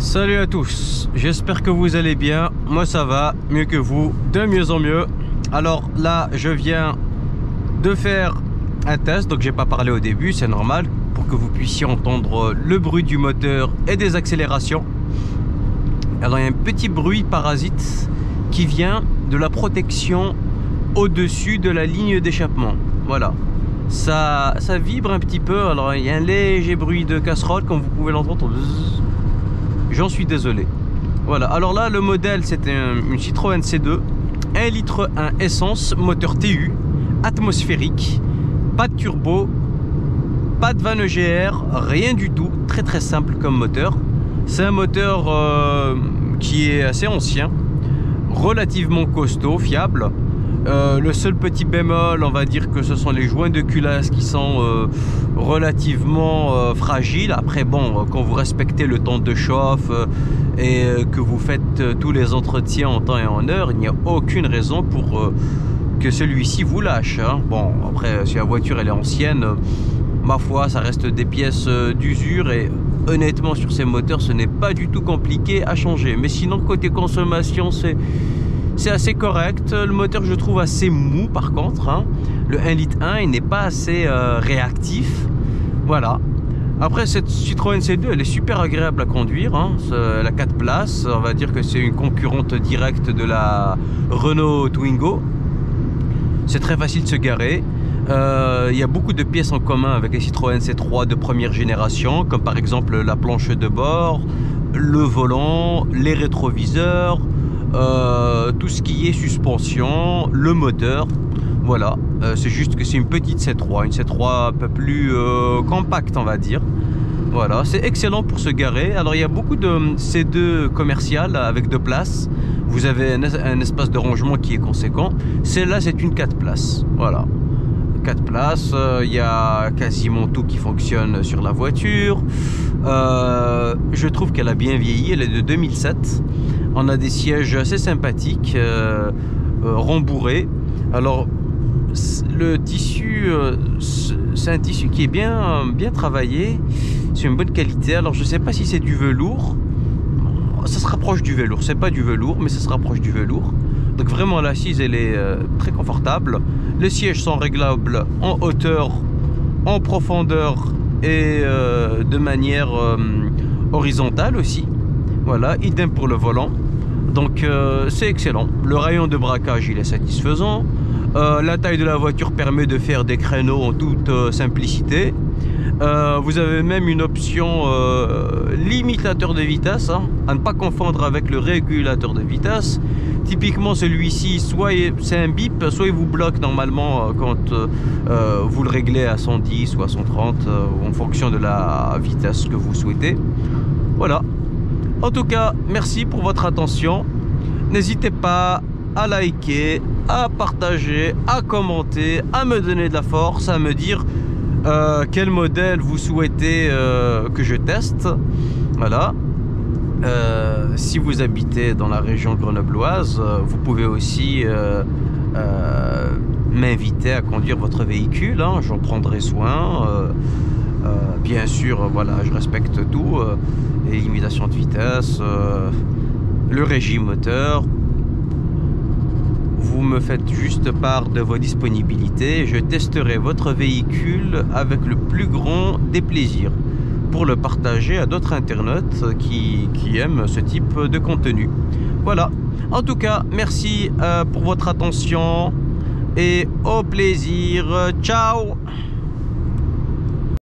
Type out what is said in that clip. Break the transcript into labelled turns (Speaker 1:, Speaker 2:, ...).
Speaker 1: Salut à tous, j'espère que vous allez bien. Moi ça va, mieux que vous, de mieux en mieux. Alors là, je viens de faire un test, donc j'ai pas parlé au début, c'est normal, pour que vous puissiez entendre le bruit du moteur et des accélérations. Alors il y a un petit bruit parasite qui vient de la protection au-dessus de la ligne d'échappement. Voilà, ça vibre un petit peu, alors il y a un léger bruit de casserole, comme vous pouvez l'entendre. J'en suis désolé. Voilà, alors là le modèle c'était une Citroën C2, 1 litre 1 essence, moteur TU, atmosphérique, pas de turbo, pas de vanne EGR, rien du tout, très simple comme moteur. C'est un moteur qui est assez ancien, relativement costaud, fiable. Le seul petit bémol, on va dire que ce sont les joints de culasse qui sont relativement fragiles. Après bon, quand vous respectez le temps de chauffe et que vous faites tous les entretiens en temps et en heure, il n'y a aucune raison pour que celui-ci vous lâche, hein. Bon, après si la voiture elle est ancienne, ma foi ça reste des pièces d'usure et honnêtement sur ces moteurs ce n'est pas du tout compliqué à changer. Mais sinon côté consommation c'est assez correct. Le moteur je trouve assez mou par contre, hein. Le 1 litre 1 il n'est pas assez réactif. Voilà. Après cette Citroën C2 elle est super agréable à conduire, hein. Elle a 4 places. On va dire que c'est une concurrente directe de la Renault Twingo. C'est très facile de se garer. Il y a beaucoup de pièces en commun avec les Citroën C3 de première génération, comme par exemple la planche de bord, le volant, les rétroviseurs, tout ce qui est suspension, le moteur. Voilà, c'est juste que c'est une petite C3, une C3 un peu plus compacte on va dire. Voilà, c'est excellent pour se garer. Alors il y a beaucoup de C2 commerciales avec 2 places. Vous avez un espace de rangement qui est conséquent. Celle-là c'est une 4 places. Voilà, 4 places, il y a quasiment tout qui fonctionne sur la voiture. Je trouve qu'elle a bien vieilli, elle est de 2007. On a des sièges assez sympathiques, rembourrés. Alors le tissu, c'est un tissu qui est bien travaillé, c'est une bonne qualité. Alors je sais pas si c'est du velours, ça se rapproche du velours, c'est pas du velours mais ça se rapproche du velours. Donc vraiment l'assise elle est très confortable. Les sièges sont réglables en hauteur, en profondeur et de manière horizontale aussi. Voilà, idem pour le volant. Donc c'est excellent. Le rayon de braquage il est satisfaisant. La taille de la voiture permet de faire des créneaux en toute simplicité. Vous avez même une option limitateur de vitesse, hein, à ne pas confondre avec le régulateur de vitesse. Typiquement celui-ci, soit c'est un bip, soit il vous bloque normalement quand vous le réglez à 110 ou à 130 en fonction de la vitesse que vous souhaitez. Voilà. En tout cas, merci pour votre attention. N'hésitez pas à liker, à partager, à commenter, à me donner de la force, à me dire quel modèle vous souhaitez que je teste. Voilà. Si vous habitez dans la région grenobloise, vous pouvez aussi m'inviter à conduire votre véhicule, hein. J'en prendrai soin. Bien sûr, voilà, je respecte tout, les limitations de vitesse, le régime moteur. Vous me faites juste part de vos disponibilités. Je testerai votre véhicule avec le plus grand des plaisirs pour le partager à d'autres internautes qui aiment ce type de contenu. Voilà. En tout cas, merci pour votre attention et au plaisir. Ciao!